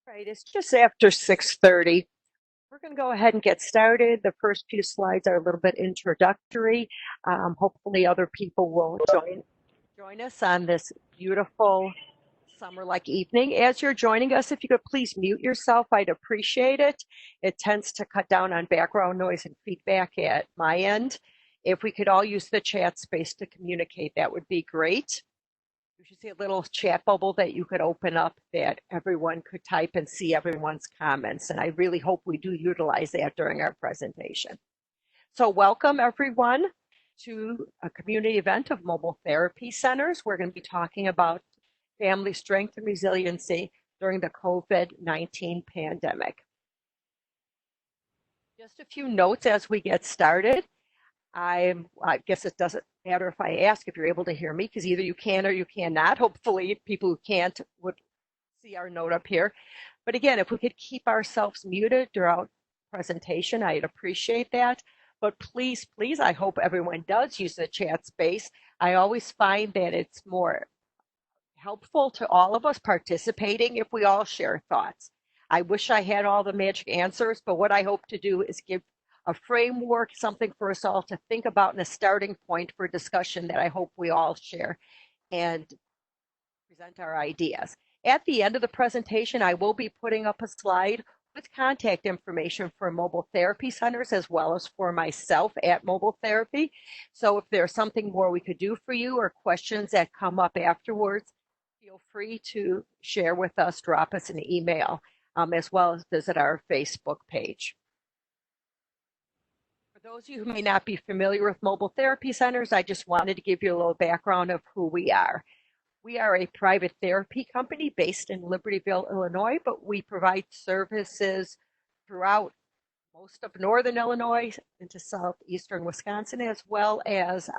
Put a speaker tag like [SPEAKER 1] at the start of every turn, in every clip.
[SPEAKER 1] Right, it's just after 6:30. We're going to go ahead and get started. The first few slides are a little bit introductory. Hopefully other people will join us on this beautiful summer-like evening. As you're joining us, if you could please mute yourself, I'd appreciate it. It tends to cut down on background noise and feedback at my end. If we could all use the chat space to communicate, that would be great. You should see a little chat bubble that you could open up that everyone could type and see everyone's comments. And I really hope we do utilize that during our presentation. So welcome everyone to a community event of mobile therapy centers. We're going to be talking about family strength and resiliency during the COVID-19 pandemic. Just a few notes as we get started. I guess it doesn't matter if I ask if you're able to hear me, because either you can or you cannot. Hopefully people who can't would see our note up here. But again, if we could keep ourselves muted throughout the presentation, I'd appreciate that. But please, please, I hope everyone does use the chat space. I always find that it's more helpful to all of us participating if we all share thoughts. I wish I had all the magic answers, but what I hope to do is give a framework, something for us all to think about, and a starting point for discussion that I hope we all share and present our ideas. At the end of the presentation, I will be putting up a slide with contact information for mobile therapy centers as well as for myself at Mobile Therapy. So if there's something more we could do for you or questions that come up afterwards, feel free to share with us, drop us an email, as well as visit our Facebook page. For those of you who may not be familiar with mobile therapy centers, I just wanted to give you a little background of who we are. We are a private therapy company based in Libertyville, Illinois, but we provide services throughout most of northern Illinois into southeastern Wisconsin, as well as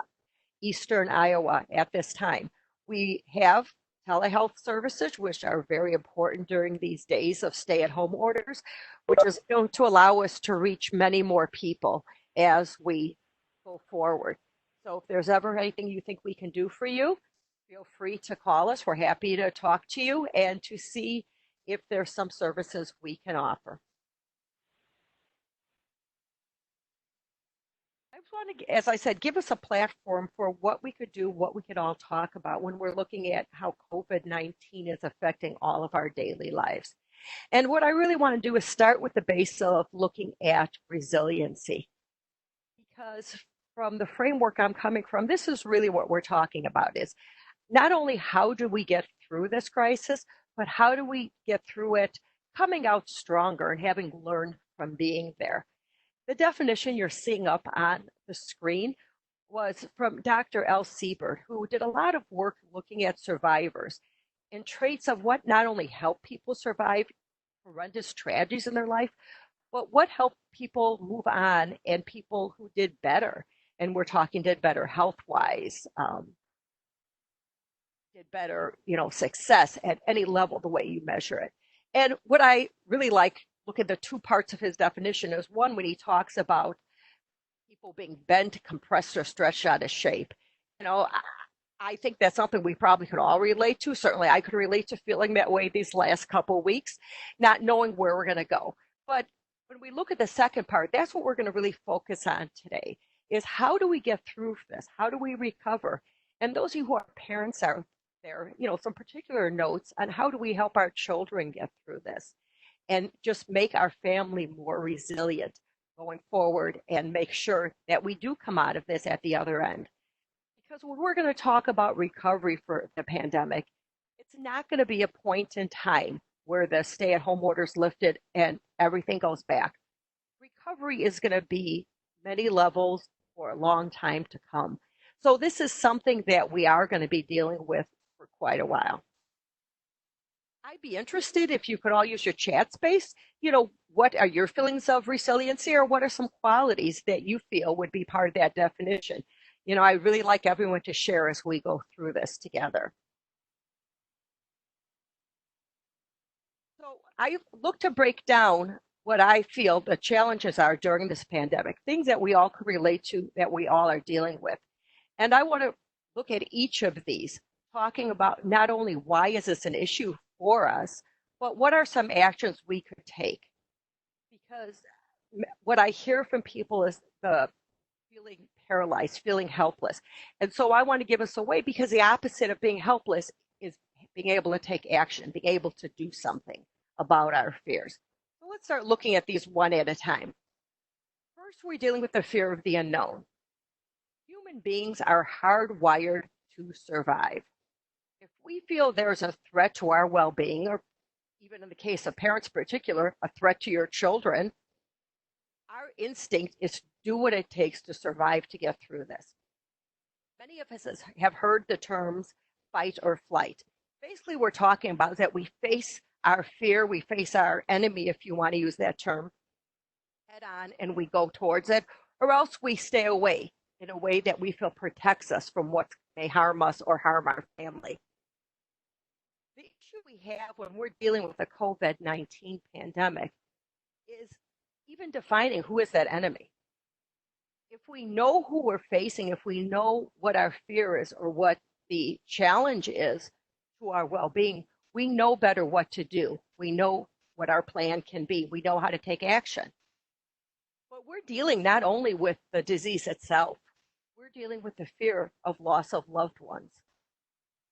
[SPEAKER 1] eastern Iowa at this time. We have telehealth services, which are very important during these days of stay-at-home orders, which is going to allow us to reach many more people as we go forward. So if there's ever anything you think we can do for you, feel free to call us. We're happy to talk to you and to see if there's some services we can offer. I just want to, as I said, give us a platform for what we could do, what we could all talk about when we're looking at how COVID-19 is affecting all of our daily lives. And what I really want to do is start with the base of looking at resiliency. Because from the framework I'm coming from, this is really what we're talking about, is not only how do we get through this crisis, but how do we get through it coming out stronger and having learned from being there. The definition you're seeing up on the screen was from Dr. L. Siebert, who did a lot of work looking at survivors and traits of what not only help people survive horrendous tragedies in their life, but what helped people move on and people who did better. And we're talking did better health-wise, did better, success at any level, the way you measure it. And what I really like, look at the two parts of his definition, is one, when he talks about people being bent, compressed, or stretched out of shape. I think that's something we probably could all relate to. Certainly I could relate to feeling that way these last couple of weeks, not knowing where we're going to go. But when we look at the second part, that's what we're going to really focus on today, is how do we get through this? How do we recover? And those of you who are parents out there, some particular notes on how do we help our children get through this and just make our family more resilient going forward and make sure that we do come out of this at the other end. Because when we're going to talk about recovery for the pandemic, it's not going to be a point in time where the stay-at-home orders lifted and everything goes back. Recovery is going to be many levels for a long time to come. So this is something that we are going to be dealing with for quite a while. I'd be interested if you could all use your chat space. What are your feelings of resiliency, or what are some qualities that you feel would be part of that definition? I really like everyone to share as we go through this together. So I look to break down what I feel the challenges are during this pandemic, things that we all could relate to, that we all are dealing with. And I want to look at each of these, talking about not only why is this an issue for us, but what are some actions we could take? Because what I hear from people is the feeling paralyzed, feeling helpless. And so I want to give us a way, because the opposite of being helpless is being able to take action, being able to do something about our fears. So let's start looking at these one at a time. First, we're dealing with the fear of the unknown. Human beings are hardwired to survive. If we feel there's a threat to our well being, or even in the case of parents in particular, a threat to your children, our instinct is to do what it takes to survive to get through this. Many of us have heard the terms fight or flight. Basically, we're talking about that we face our fear, we face our enemy, if you want to use that term, head on, and we go towards it, or else we stay away in a way that we feel protects us from what may harm us or harm our family. The issue we have when we're dealing with the COVID-19 pandemic is even defining who is that enemy. If we know who we're facing, if we know what our fear is or what the challenge is to our well-being, we know better what to do. We know what our plan can be. We know how to take action. But we're dealing not only with the disease itself, we're dealing with the fear of loss of loved ones.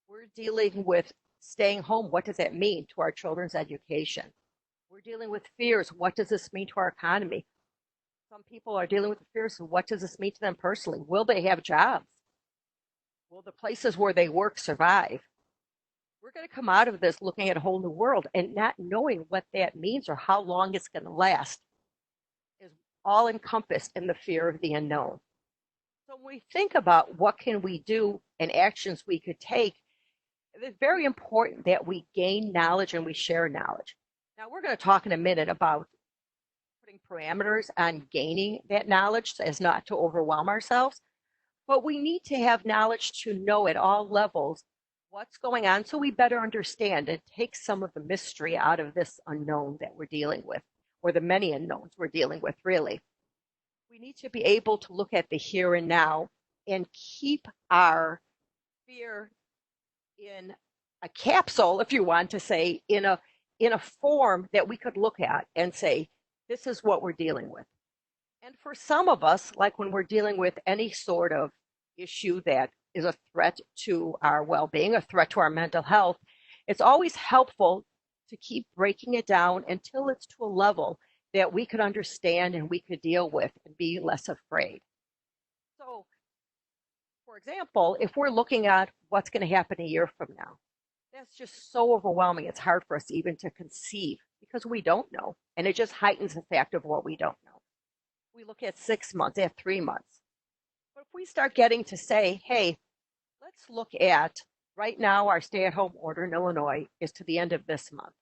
[SPEAKER 1] We're dealing with staying home. What does that mean to our children's education? We're dealing with fears. What does this mean to our economy? Some people are dealing with the fears of what does this mean to them personally? Will they have jobs? Will the places where they work survive? We're going to come out of this looking at a whole new world, and not knowing what that means or how long it's going to last is all encompassed in the fear of the unknown. So when we think about what can we do and actions we could take, it's very important that we gain knowledge and we share knowledge. Now, we're going to talk in a minute about putting parameters on gaining that knowledge as not to overwhelm ourselves. But we need to have knowledge to know at all levels what's going on so we better understand and take some of the mystery out of this unknown that we're dealing with, or the many unknowns we're dealing with, really. We need to be able to look at the here and now and keep our fear in a capsule, if you want to say, in a form that we could look at and say, this is what we're dealing with. And for some of us, like when we're dealing with any sort of issue that is a threat to our well-being, a threat to our mental health, it's always helpful to keep breaking it down until it's to a level that we could understand and we could deal with and be less afraid. So, for example, if we're looking at what's going to happen a year from now, that's just so overwhelming. It's hard for us even to conceive because we don't know. And it just heightens the fact of what we don't know. We look at 6 months, at 3 months. But if we start getting to say, hey, let's look at right now, our stay-at-home order in Illinois is to the end of this month.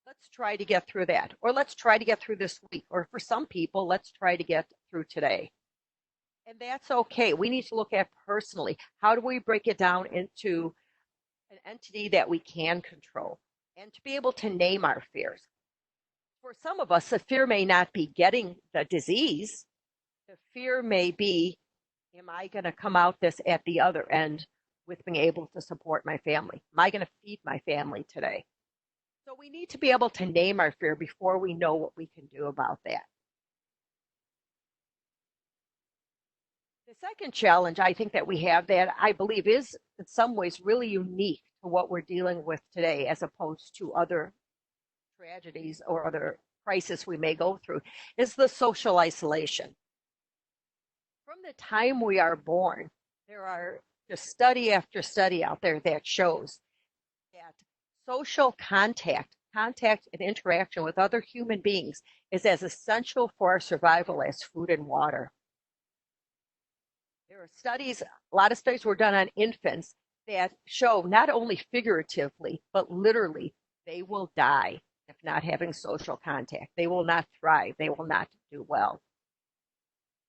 [SPEAKER 1] Let's try to get through that. Or let's try to get through this week. Or for some people, let's try to get through today. And that's okay. We need to look at personally, how do we break it down into an entity that we can control and to be able to name our fears. For some of us, the fear may not be getting the disease. The fear may be, am I going to come out this at the other end with being able to support my family? Am I going to feed my family today? So we need to be able to name our fear before we know what we can do about that. The second challenge I think that we have that I believe is in some ways really unique to what we're dealing with today as opposed to other tragedies or other crises we may go through is the social isolation. From the time we are born, there are just study after study out there that shows that social contact and interaction with other human beings is as essential for our survival as food and water. There are studies, a lot of studies were done on infants that show not only figuratively, but literally, they will die if not having social contact. They will not thrive. They will not do well.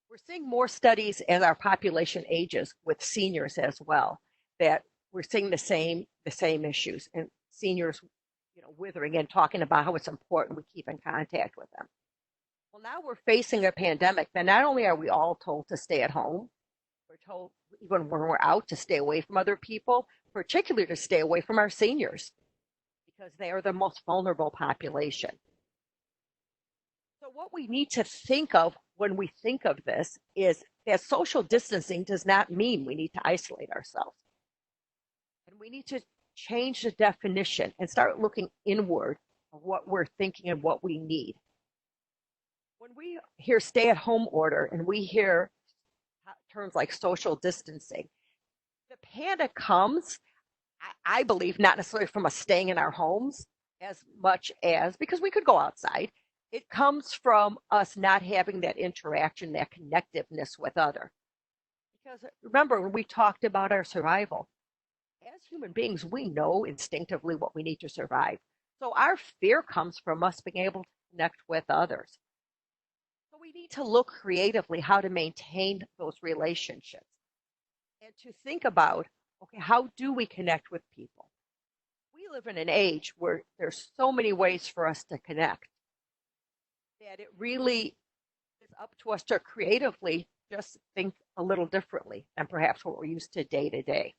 [SPEAKER 1] We're seeing more studies as our population ages with seniors as well, that we're seeing the same issues and seniors, withering and talking about how it's important we keep in contact with them. Well, now we're facing a pandemic that not only are we all told to stay at home, we're told even when we're out to stay away from other people, particularly to stay away from our seniors, because they are the most vulnerable population. So, what we need to think of when we think of this is that social distancing does not mean we need to isolate ourselves. And we need to change the definition and start looking inward of what we're thinking and what we need. When we hear stay at home order and we hear terms like social distancing, the panic comes, I believe, not necessarily from us staying in our homes as much as because we could go outside. It comes from us not having that interaction, that connectiveness with others. Because remember, when we talked about our survival, as human beings, we know instinctively what we need to survive. So our fear comes from us being able to connect with others. So we need to look creatively how to maintain those relationships and to think about, okay, how do we connect with people? We live in an age where there's so many ways for us to connect that it really is up to us to creatively just think a little differently than perhaps what we're used to day.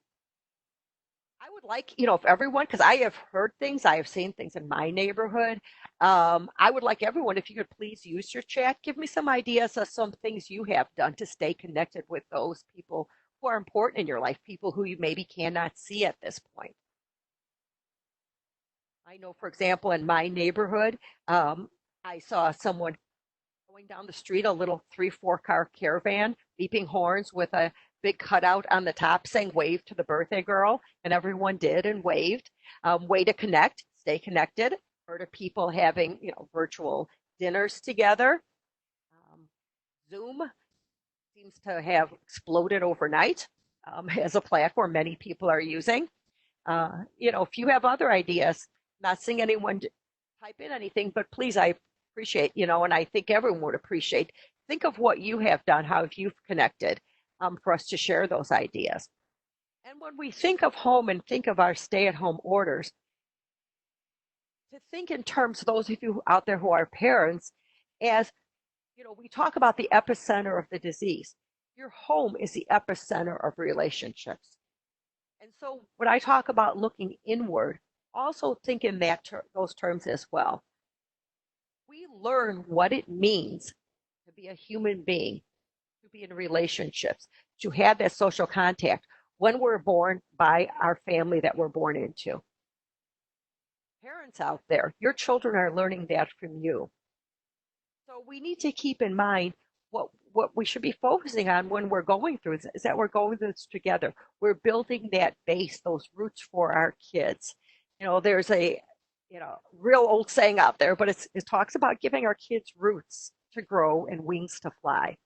[SPEAKER 1] I would like, if everyone, because I have heard things, I have seen things in my neighborhood. I would like everyone, if you could please use your chat, give me some ideas of some things you have done to stay connected with those people who are important in your life, people who you maybe cannot see at this point. I know, for example, in my neighborhood, I saw someone going down the street, a little 3-4 car caravan, beeping horns with a big cutout on the top saying wave to the birthday girl. And everyone did and waved. Way to connect, stay connected. Heard of people having, virtual dinners together. Zoom seems to have exploded overnight as a platform many people are using. If you have other ideas, not seeing anyone type in anything, but please, I appreciate, and I think everyone would appreciate, think of what you have done, how you've connected for us to share those ideas. And when we think of home and think of our stay-at-home orders, to think in terms of those of you out there who are parents, as, we talk about the epicenter of the disease. Your home is the epicenter of relationships. And so when I talk about looking inward, also think in those terms as well. We learn what it means to be a human being, to be in relationships, to have that social contact when we're born by our family that we're born into. Parents out there, your children are learning that from you. So we need to keep in mind what we should be focusing on when we're going through this, is that we're going through this together. We're building that base, those roots for our kids. There's a real old saying out there, but it talks about giving our kids roots to grow and wings to fly.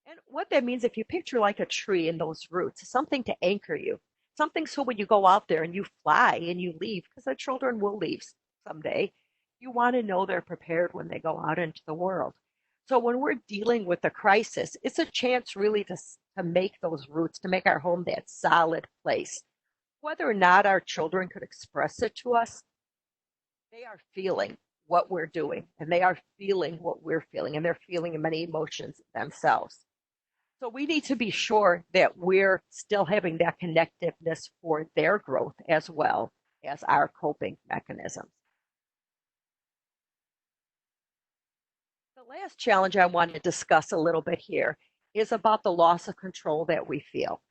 [SPEAKER 1] And what that means, if you picture like a tree in those roots, something to anchor you, something so when you go out there and you fly and you leave, because the children will leave someday, you want to know they're prepared when they go out into the world. So when we're dealing with a crisis, it's a chance really to make those roots, to make our home that solid place. Whether or not our children could express it to us, they are feeling what we're doing, and they are feeling what we're feeling, and they're feeling many emotions themselves. So we need to be sure that we're still having that connectiveness for their growth as well as our coping mechanisms. The last challenge I want to discuss a little bit here is about the loss of control that we feel.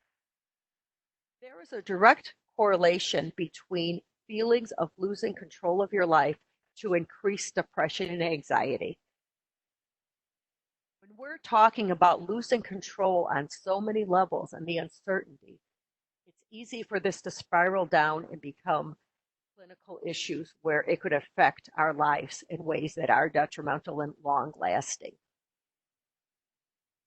[SPEAKER 1] There is a direct correlation between feelings of losing control of your life to increased depression and anxiety. When we're talking about losing control on so many levels and the uncertainty, it's easy for this to spiral down and become clinical issues where it could affect our lives in ways that are detrimental and long lasting.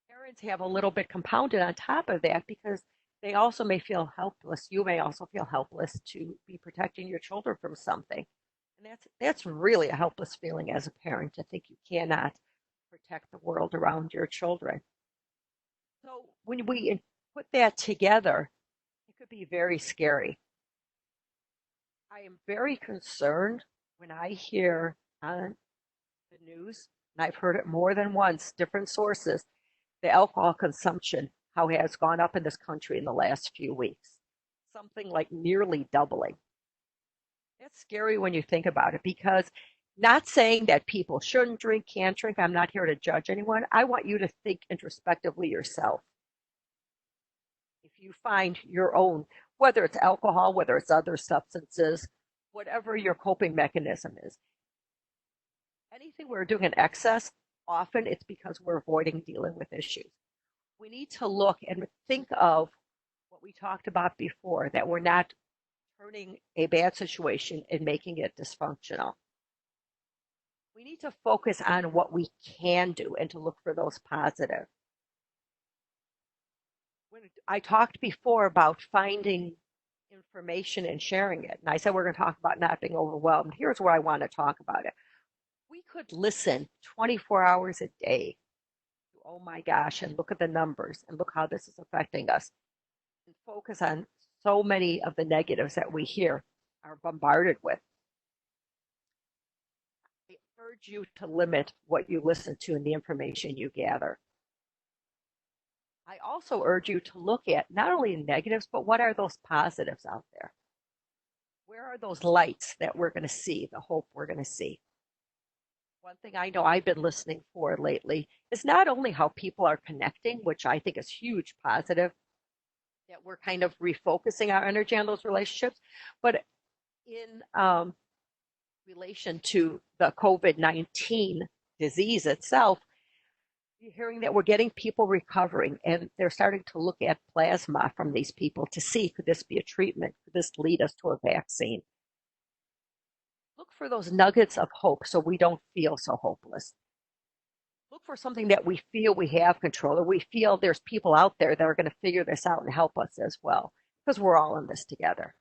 [SPEAKER 1] Parents have a little bit compounded on top of that because they also may feel helpless. You may also feel helpless to be protecting your children from something. And that's really a helpless feeling as a parent, to think you cannot protect the world around your children. So when we put that together, it could be very scary. I am very concerned when I hear on the news, and I've heard it more than once, different sources, the alcohol consumption, how it has gone up in this country in the last few weeks, something like nearly doubling. That's scary when you think about it because not saying that people shouldn't drink, can't drink. I'm not here to judge anyone. I want you to think introspectively yourself. If you find your own, whether it's alcohol, whether it's other substances, whatever your coping mechanism is, anything we're doing in excess, often it's because we're avoiding dealing with issues. We need to look and think of what we talked about before, that we're not turning a bad situation and making it dysfunctional. We need to focus on what we can do and to look for those positive. When I talked before about finding information and sharing it, and I said we're going to talk about not being overwhelmed. Here's where I want to talk about it. We could listen 24 hours a day. Oh my gosh, and look at the numbers and look how this is affecting us. And focus on so many of the negatives that we hear are bombarded with. I urge you to limit what you listen to and the information you gather. I also urge you to look at not only negatives, but what are those positives out there? Where are those lights that we're going to see, the hope we're going to see? One thing I know I've been listening for lately is not only how people are connecting, which I think is huge positive, that we're kind of refocusing our energy on those relationships, but in relation to the COVID-19 disease itself, you're hearing that we're getting people recovering and they're starting to look at plasma from these people to see, could this be a treatment? Could this lead us to a vaccine? Look for those nuggets of hope so we don't feel so hopeless. Look for something that we feel we have control, or we feel there's people out there that are going to figure this out and help us as well, because we're all in this together.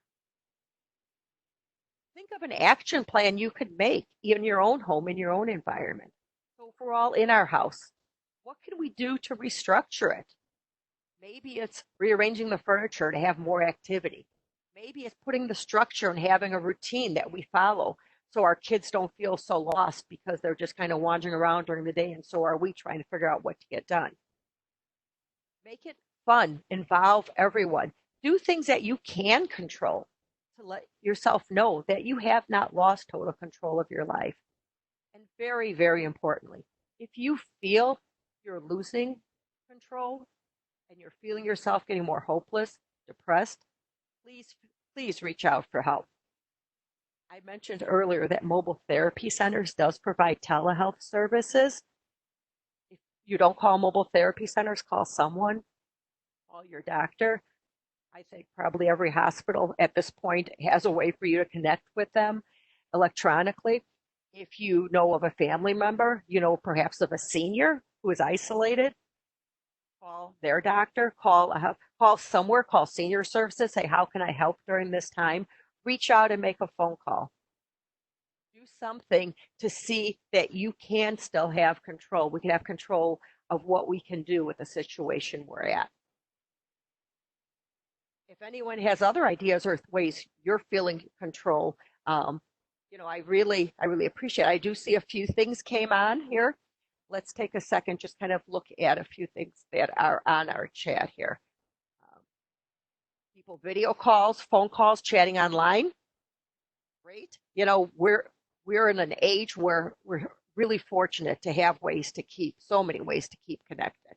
[SPEAKER 1] Think of an action plan you could make in your own home, in your own environment. So if we're all in our house, what can we do to restructure it? Maybe it's rearranging the furniture to have more activity. Maybe it's putting the structure and having a routine that we follow so our kids don't feel so lost because they're just kind of wandering around during the day, and so are we trying to figure out what to get done. Make it fun, involve everyone. Do things that you can control to let yourself know that you have not lost total control of your life. And very, very importantly, if you feel you're losing control and you're feeling yourself getting more hopeless, depressed, please reach out for help. I mentioned earlier that mobile therapy centers does provide telehealth services. If you don't call mobile therapy centers, call someone, call your doctor. I think probably every hospital at this point has a way for you to connect with them electronically. If you know of a family member, perhaps of a senior who is isolated, call their doctor, call somewhere, call senior services, say, how can I help during this time? Reach out and make a phone call. Do something to see that you can still have control. We can have control of what we can do with the situation we're at. If anyone has other ideas or ways you're feeling control, I really appreciate it. I do see a few things came on here. Let's take a second, just kind of look at a few things that are on our chat here. People video calls, phone calls, chatting online. Great. We're in an age where we're really fortunate to have so many ways to keep connected.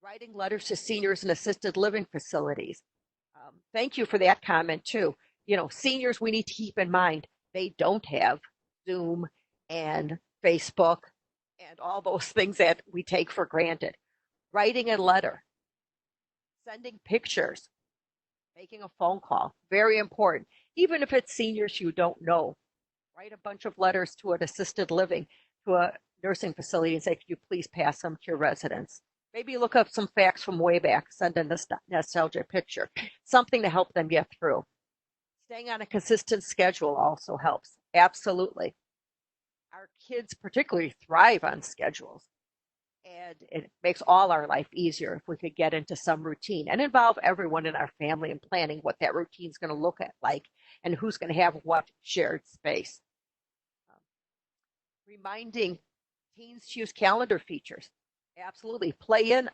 [SPEAKER 1] Writing letters to seniors in assisted living facilities. Thank you for that comment too. Seniors, we need to keep in mind, they don't have Zoom and Facebook and all those things that we take for granted. Writing a letter, sending pictures, making a phone call, very important. Even if it's seniors you don't know, write a bunch of letters to an assisted living, to a nursing facility and say, could you please pass them to your residents? Maybe look up some facts from way back, send a nostalgia picture, something to help them get through. Staying on a consistent schedule also helps, absolutely. Our kids particularly thrive on schedules. And it makes all our life easier if we could get into some routine and involve everyone in our family in planning what that routine is going to look like and who's going to have what shared space. Reminding teens to use calendar features. Absolutely. Play in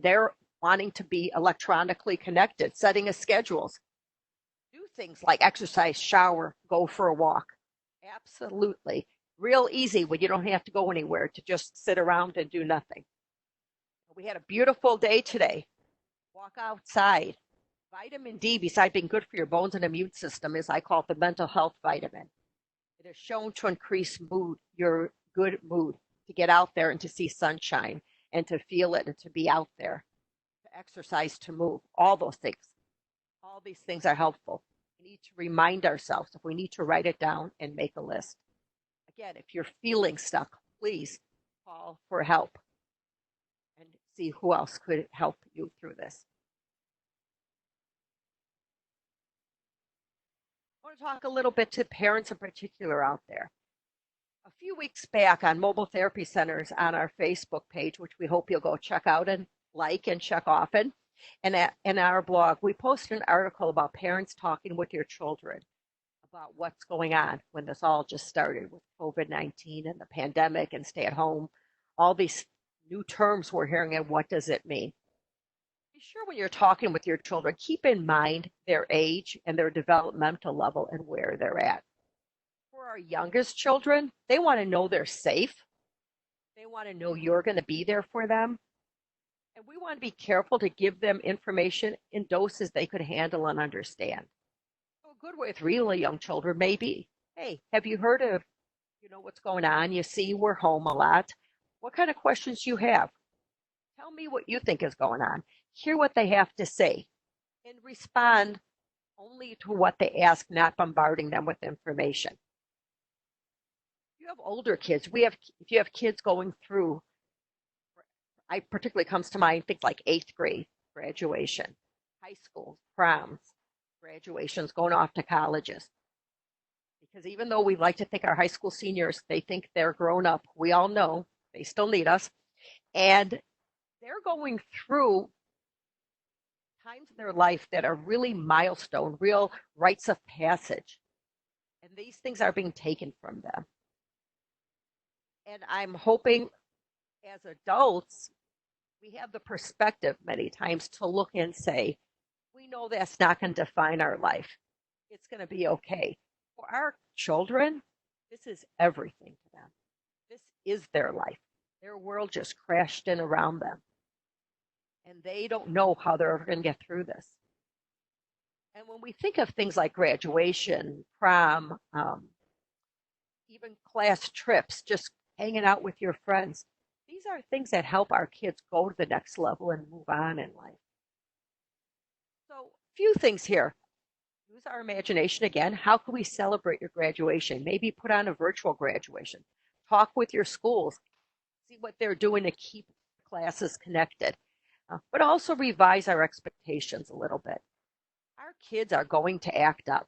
[SPEAKER 1] their wanting to be electronically connected, setting a schedules. Do things like exercise, shower, go for a walk. Absolutely. Real easy when you don't have to go anywhere to just sit around and do nothing. We had a beautiful day today. Walk outside. Vitamin D, besides being good for your bones and immune system, is I call it the mental health vitamin. It is shown to increase mood, your good mood, to get out there and to see sunshine and to feel it and to be out there, to exercise, to move, all those things. All these things are helpful. We need to remind ourselves if we need to write it down and make a list. Again, if you're feeling stuck, please call for help and see who else could help you through this. I want to talk a little bit to parents in particular out there. A few weeks back on Mobile Therapy Centers on our Facebook page, which we hope you'll go check out and like and check often, and in our blog, we posted an article about parents talking with your children about what's going on when this all just started with COVID-19 and the pandemic and stay at home, all these new terms we're hearing, and what does it mean? Be sure when you're talking with your children, keep in mind their age and their developmental level and where they're at. For our youngest children, they want to know they're safe. They want to know you're going to be there for them. And we want to be careful to give them information in doses they could handle and understand. So a good way with really young children may be, hey, have you heard of, what's going on? You see, we're home a lot. What kind of questions you have? Tell me what you think is going on. Hear what they have to say and respond only to what they ask, not bombarding them with information. If you have older kids, if you have kids going through, I particularly comes to mind things like 8th grade graduation, high school, proms, graduations, going off to colleges. Because even though we like to think our high school seniors, they think they're grown up, we all know they still need us. And they're going through times in their life that are really milestone, real rites of passage. And these things are being taken from them. And I'm hoping as adults, we have the perspective many times to look and say, we know that's not going to define our life. It's going to be okay. For our children, this is everything to them. This is their life. Their world just crashed in around them. And they don't know how they're ever going to get through this. And when we think of things like graduation, prom, even class trips, just hanging out with your friends, these are things that help our kids go to the next level and move on in life. So, a few things here. Use our imagination again. How can we celebrate your graduation? Maybe put on a virtual graduation. Talk with your schools. See what they're doing to keep classes connected. But also revise our expectations a little bit. Our kids are going to act up.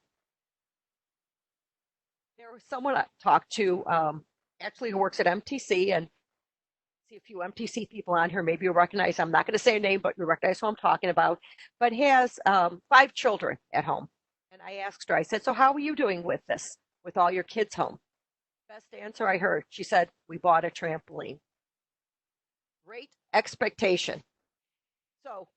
[SPEAKER 1] There was someone I talked to, actually, who works at MTC, and see a few MTC people on here. Maybe you recognize, I'm not going to say a name, but you recognize who I'm talking about, but has 5 children at home. And I asked her, I said, so how are you doing with this, with all your kids home? Best answer I heard, she said, we bought a trampoline. Great expectation. So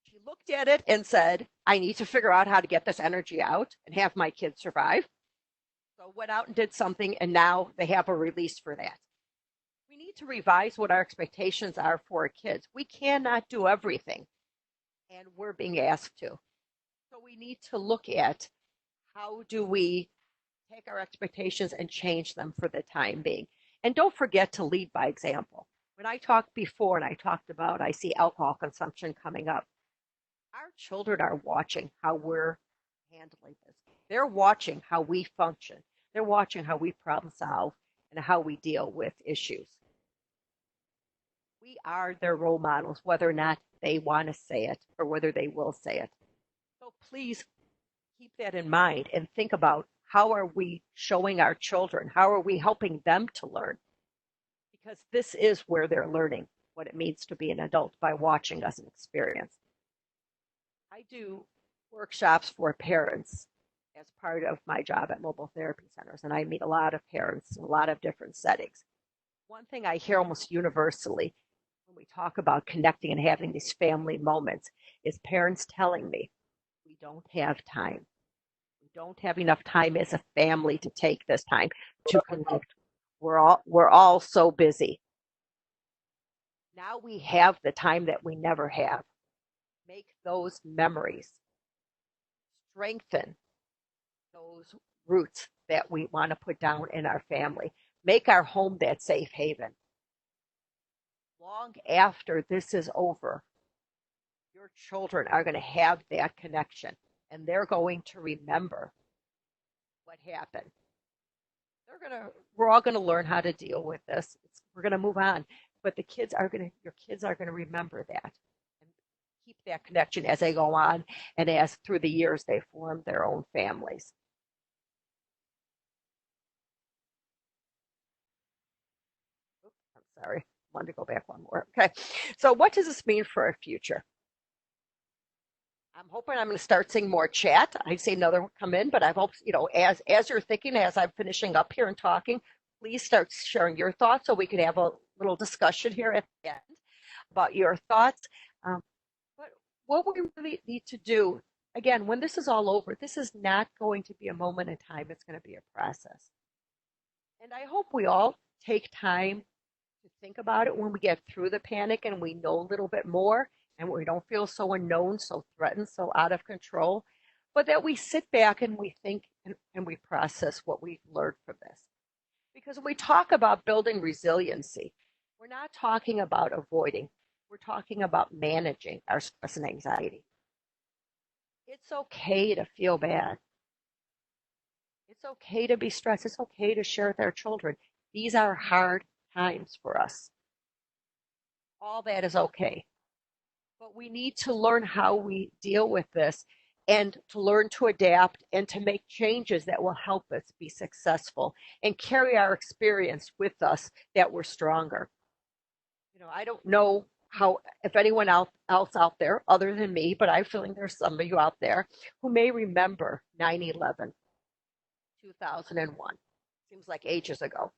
[SPEAKER 1] she looked at it and said, I need to figure out how to get this energy out and have my kids survive. So went out and did something, and now they have a release for that. We need to revise what our expectations are for our kids. We cannot do everything, and we're being asked to. So we need to look at how do we take our expectations and change them for the time being. And don't forget to lead by example. When I talked before and I talked about, I see alcohol consumption coming up. Our children are watching how we're handling this. They're watching how we function. They're watching how we problem solve and how we deal with issues. We are their role models, whether or not they want to say it or whether they will say it. So please keep that in mind and think about, how are we showing our children? How are we helping them to learn? Because this is where they're learning what it means to be an adult, by watching us and experience. I do workshops for parents as part of my job at mobile therapy centers, and I meet a lot of parents in a lot of different settings. One thing I hear almost universally when we talk about connecting and having these family moments is parents telling me, we don't have time. We don't have enough time as a family to take this time to connect. We're all so busy. Now we have the time that we never have. Make those memories. Strengthen those roots that we want to put down in our family. Make our home that safe haven. Long after this is over, your children are going to have that connection and they're going to remember what happened. We're all going to learn how to deal with this. We're going to move on, but your kids are going to remember that and keep that connection as they go on and as through the years they form their own families. Oops, I'm sorry. I wanted to go back one more. Okay. So what does this mean for our future? I'm hoping I'm going to start seeing more chat. I see another one come in, but I hope, as you're thinking, as I'm finishing up here and talking, please start sharing your thoughts so we can have a little discussion here at the end about your thoughts. Um, but what we really need to do, again, when this is all over, this is not going to be a moment in time. It's going to be a process. And I hope we all take time to think about it when we get through the panic and we know a little bit more and we don't feel so unknown, so threatened, so out of control, but that we sit back and we think and we process what we've learned from this. Because when we talk about building resiliency, we're not talking about avoiding, we're talking about managing our stress and anxiety. It's okay to feel bad. It's okay to be stressed. It's okay to share with our children. These are hard times for us. All that is okay. But we need to learn how we deal with this and to learn to adapt and to make changes that will help us be successful and carry our experience with us that we're stronger. I don't know if anyone else out there other than me, but I'm feeling there's some of you out there who may remember 9/11, 2001. Seems like ages ago.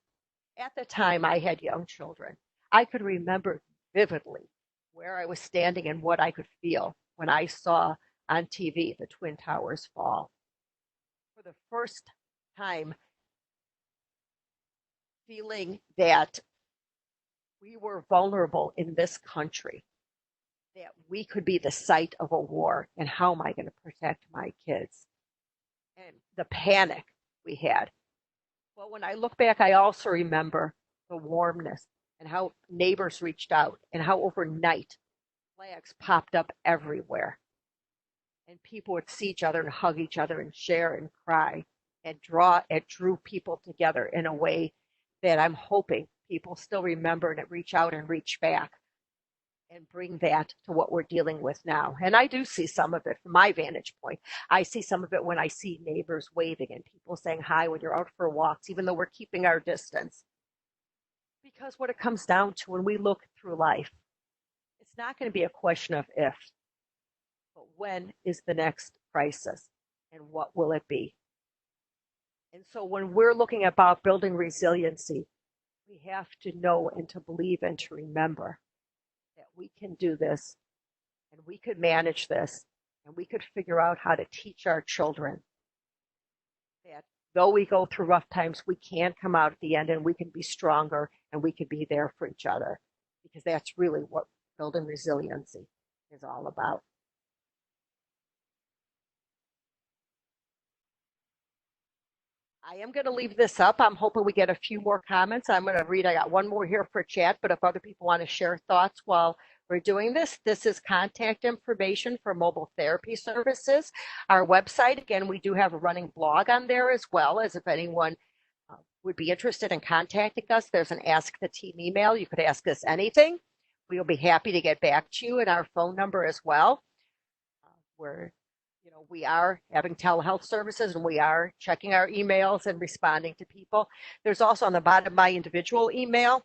[SPEAKER 1] At the time, I had young children. I could remember vividly where I was standing and what I could feel when I saw on TV the Twin Towers fall. For the first time, feeling that we were vulnerable in this country, that we could be the site of a war, and how am I going to protect my kids? And the panic we had. Well, when I look back, I also remember the warmness and how neighbors reached out and how overnight flags popped up everywhere. And people would see each other and hug each other and share and cry and it drew people together in a way that I'm hoping people still remember and reach out and reach back and bring that to what we're dealing with now. And I do see some of it from my vantage point. I see some of it when I see neighbors waving and people saying hi when you're out for walks, even though we're keeping our distance. Because what it comes down to when we look through life, it's not going to be a question of if, but when is the next crisis and what will it be? And so when we're looking about building resiliency, we have to know and to believe and to remember that we can do this and we could manage this and we could figure out how to teach our children that though we go through rough times, we can come out at the end and we can be stronger and we can be there for each other, because that's really what building resiliency is all about. I am going to leave this up. I'm hoping we get a few more comments. I'm going to read. I got one more here for chat, but if other people want to share thoughts while we're doing this, this is contact information for mobile therapy services. Our website, again, we do have a running blog on there as well, as if anyone would be interested in contacting us. There's an Ask the Team email. You could ask us anything. We'll be happy to get back to you, and our phone number as well. We are having telehealth services and we are checking our emails and responding to people. There's also on the bottom of my individual email,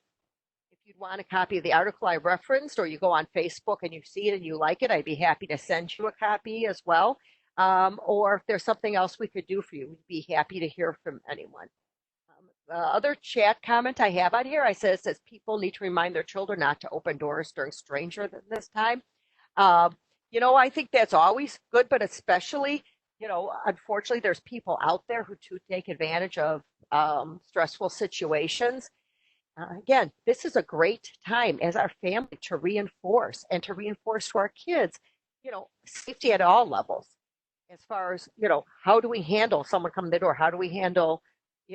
[SPEAKER 1] if you'd want a copy of the article I referenced, or you go on Facebook and you see it and you like it, I'd be happy to send you a copy as well. Or if there's something else we could do for you, we'd be happy to hear from anyone. The other chat comment I have on here, it says people need to remind their children not to open doors during stranger this time. I think that's always good, but especially, unfortunately, there's people out there who do take advantage of stressful situations. Again, this is a great time as our family to reinforce and to reinforce to our kids, safety at all levels. As far as, how do we handle someone coming to the door? How do we handle,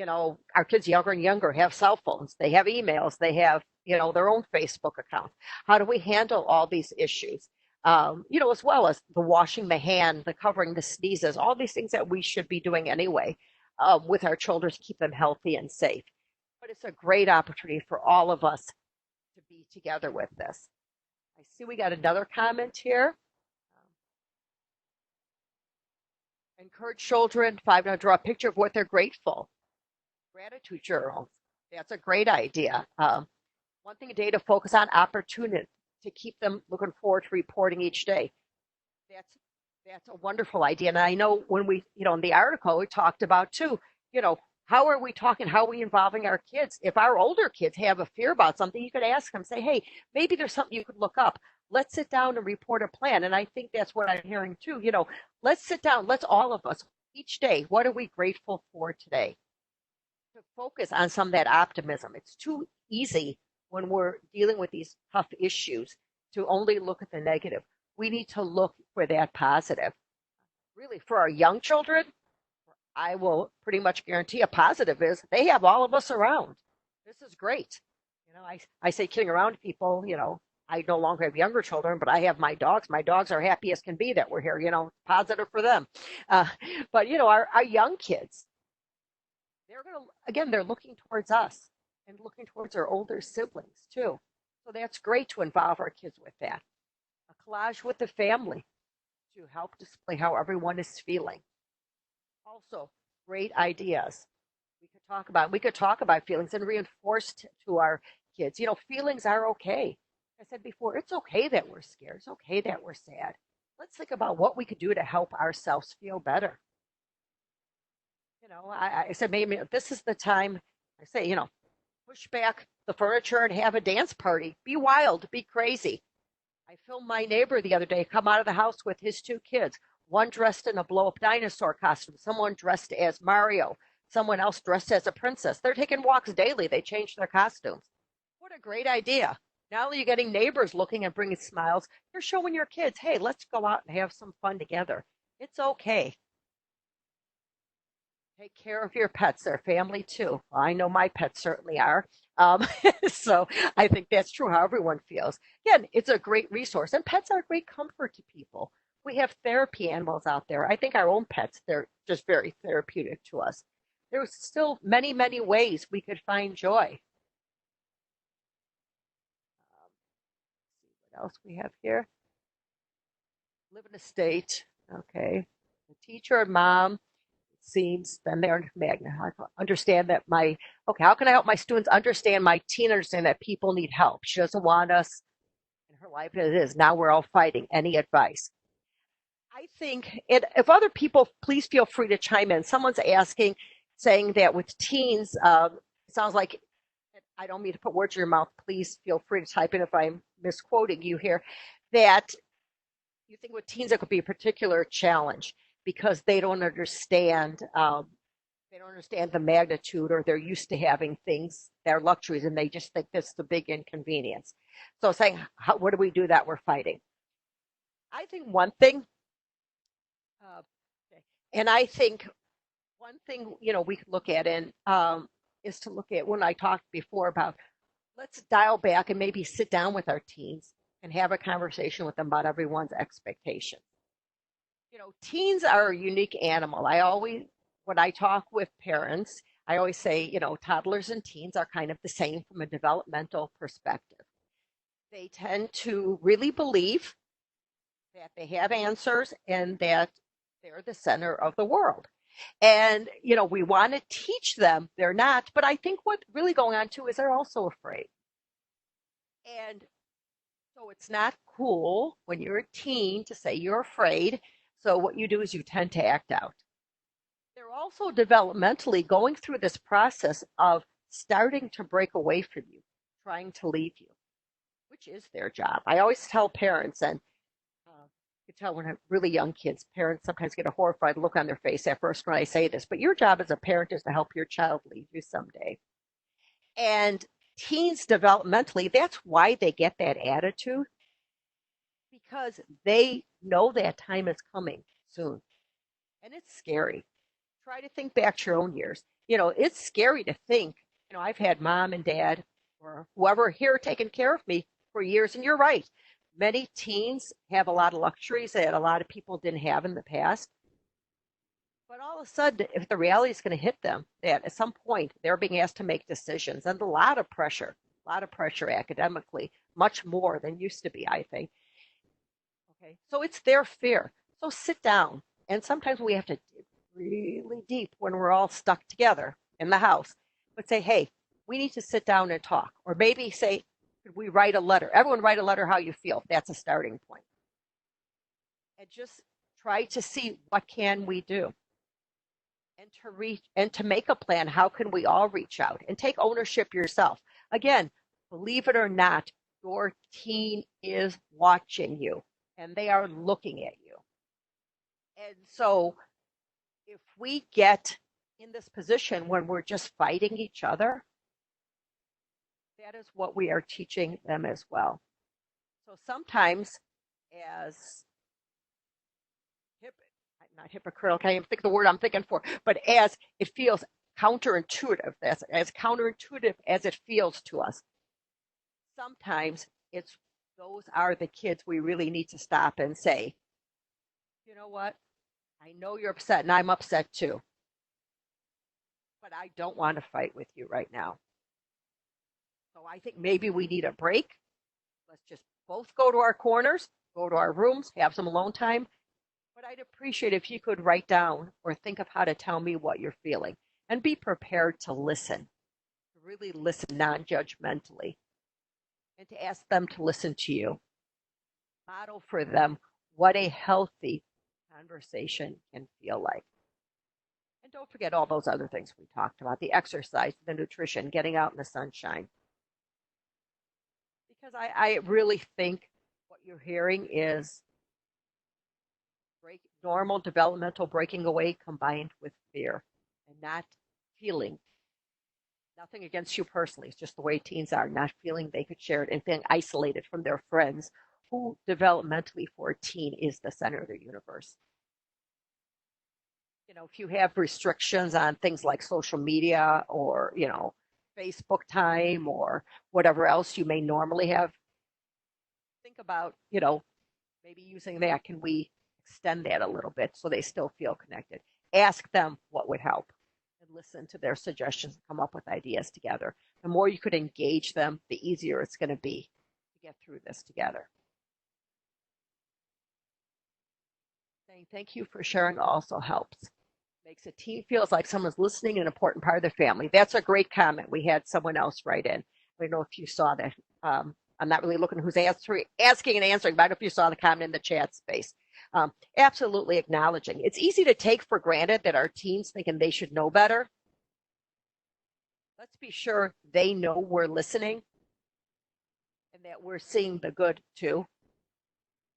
[SPEAKER 1] our kids younger and younger have cell phones, they have emails, they have, their own Facebook accounts. How do we handle all these issues? As well as the washing the hand, the covering the sneezes, all these things that we should be doing anyway with our children to keep them healthy and safe. But it's a great opportunity for all of us to be together with this. I see we got another comment here. Encourage children, five, now draw a picture of what they're grateful. Gratitude journals. That's a great idea. One thing a day to focus on opportunity to keep them looking forward to reporting each day. That's that's a wonderful idea. And I know when we, in the article we talked about too, how are we talking? How are we involving our kids? If our older kids have a fear about something, you could ask them, say, hey, maybe there's something you could look up. Let's sit down and report a plan. And I think that's what I'm hearing too. Let's sit down. Let's all of us each day. What are we grateful for today? To focus on some of that optimism. It's too easy when we're dealing with these tough issues to only look at the negative. We need to look for that positive. Really, for our young children, I will pretty much guarantee a positive is they have all of us around. This is great. I say kidding around to people, I no longer have younger children, but I have my dogs. My dogs are happy as can be that we're here, positive for them. Uh, but, our young kids, they're looking towards us and looking towards our older siblings too. So that's great to involve our kids with that. A collage with the family to help display how everyone is feeling. Also, great ideas. We could talk about feelings and reinforce to our kids. Feelings are okay. I said before, it's okay that we're scared. It's okay that we're sad. Let's think about what we could do to help ourselves feel better. I said maybe this is the time. I say, push back the furniture and have a dance party. Be wild, be crazy. I filmed my neighbor the other day come out of the house with his two kids, one dressed in a blow up dinosaur costume, someone dressed as Mario, someone else dressed as a princess. They're taking walks daily. They change their costumes. What a great idea. Not only are you getting neighbors looking and bringing smiles, you're showing your kids, hey, let's go out and have some fun together. It's okay. Take care of your pets, their family too. I know my pets certainly are. Um, so I think that's true how everyone feels. Again, it's a great resource, and pets are a great comfort to people. We have therapy animals out there. I think our own pets, they're just very therapeutic to us. There's still many, many ways we could find joy. What else we have here? Live in a state. Okay. The teacher and mom seems then they're magnet. I understand that how can I help my students understand my teen understand that people need help? She doesn't want us in her life as it is. Now we're all fighting. Any advice? I think if other people, please feel free to chime in. Someone's asking, saying that with teens, it sounds like I don't mean to put words in your mouth. Please feel free to type in if I'm misquoting you here. That you think with teens it could be a particular challenge because they don't understand the magnitude, or they're used to having things that are luxuries and they just think this is a big inconvenience. So saying, what do we do that we're fighting? I think one thing, uh, and I think one thing, we could look at is to look at when I talked before about let's dial back and maybe sit down with our teens and have a conversation with them about everyone's expectations. Teens are a unique animal. When I talk with parents, I always say, toddlers and teens are kind of the same from a developmental perspective. They tend to really believe that they have answers and that they're the center of the world. And, we want to teach them they're not, but I think what's really going on too is they're also afraid. And so it's not cool when you're a teen to say you're afraid. So what you do is you tend to act out. They're also developmentally going through this process of starting to break away from you, trying to leave you, which is their job. I always tell parents, and You can tell when I have really young kids, parents sometimes get a horrified look on their face at first when I say this, but your job as a parent is to help your child lead you someday. And teens developmentally, that's why they get that attitude, because they know that time is coming soon. And it's scary. Try to think back to your own years. It's scary to think, I've had mom and dad or whoever here taking care of me for years. And you're right. Many teens have a lot of luxuries that a lot of people didn't have in the past. But all of a sudden, if the reality is going to hit them, that at some point they're being asked to make decisions and a lot of pressure academically, much more than used to be, I think. Okay. So it's their fear. So sit down. And sometimes we have to dig really deep when we're all stuck together in the house, but say, hey, we need to sit down and talk. Or maybe say, could we write a letter? Everyone write a letter how you feel. That's a starting point. And just try to see what can we do. And to reach and to make a plan, how can we all reach out and take ownership yourself? Again, believe it or not, your teen is watching you and they are looking at you. And so if we get in this position when we're just fighting each other, that is what we are teaching them as well. So sometimes as not hypocritical, I can't even think of the word I'm thinking for, but as it feels counterintuitive, as counterintuitive as it feels to us, sometimes those are the kids we really need to stop and say, you know what? I know you're upset and I'm upset too, but I don't want to fight with you right now. So I think maybe we need a break. Let's just both go to our corners, go to our rooms, have some alone time. But I'd appreciate if you could write down or think of how to tell me what you're feeling and be prepared to listen, to really listen non-judgmentally, and to ask them to listen to you. Model for them what a healthy conversation can feel like. And don't forget all those other things we talked about, the exercise, the nutrition, getting out in the sunshine. Because I really think what you're hearing is normal developmental breaking away combined with fear and not feeling. Nothing against you personally. It's just the way teens are, not feeling they could share it and feeling isolated from their friends, who developmentally for a teen is the center of their universe. If you have restrictions on things like social media or, Facebook time or whatever else you may normally have, think about, maybe using that. Can we extend that a little bit so they still feel connected? Ask them what would help and listen to their suggestions and come up with ideas together. The more you could engage them, the easier it's going to be to get through this together. Saying thank you for sharing also helps. Makes a teen feels like someone's listening, an important part of the family. That's a great comment. We had someone else write in. I don't know if you saw that. I'm not really looking who's asking and answering, but I don't know if you saw the comment in the chat space. Absolutely acknowledging. It's easy to take for granted that our teens thinking they should know better. Let's be sure they know we're listening and that we're seeing the good too.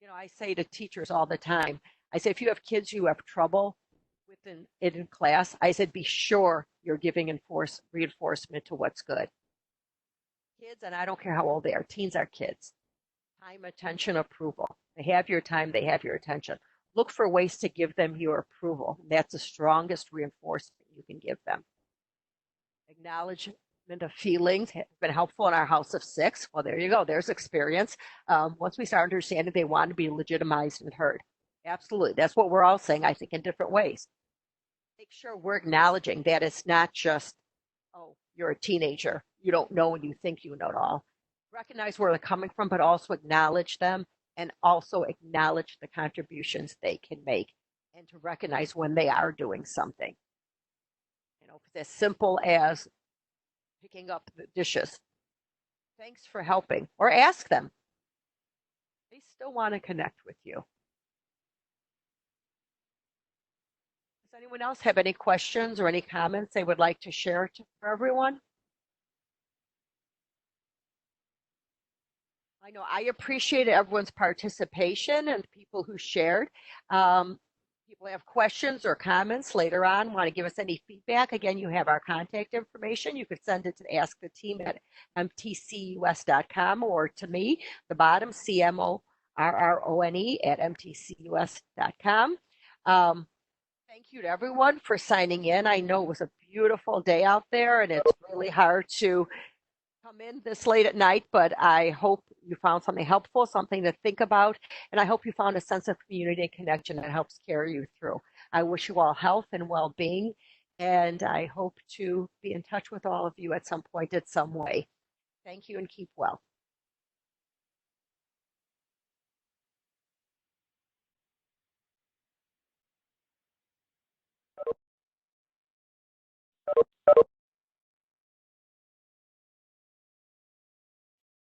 [SPEAKER 1] I say to teachers all the time, I say, if you have kids who have trouble within it in class, I said, be sure you're giving reinforcement to what's good. Kids, and I don't care how old they are, teens are kids. Time, attention, approval. They have your time, they have your attention. Look for ways to give them your approval. That's the strongest reinforcement you can give them. Acknowledgement of feelings has been helpful in our house of 6. Well, there you go. There's experience. Once we start understanding they want to be legitimized and heard. Absolutely. That's what we're all saying, I think, in different ways. Make sure we're acknowledging that it's not just, oh, you're a teenager. You don't know and you think you know it all. Recognize where they're coming from, but also acknowledge them and also acknowledge the contributions they can make and to recognize when they are doing something. If it's as simple as picking up the dishes. Thanks for helping. Or ask them. They still want to connect with you. Does anyone else have any questions or any comments they would like to share for everyone? I know I appreciate everyone's participation and people who shared. Um, People have questions or comments later on, want to give us any feedback. Again, you have our contact information. You could send it to Ask the Team at mtcus.com or to me, the bottom, CMORRONE at mtcus.com. Thank you to everyone for signing in. I know it was a beautiful day out there and it's really hard to come in this late at night, but I hope you found something helpful, something to think about, and I hope you found a sense of community and connection that helps carry you through. I wish you all health and well being, and I hope to be in touch with all of you at some point, in some way. Thank you and keep well.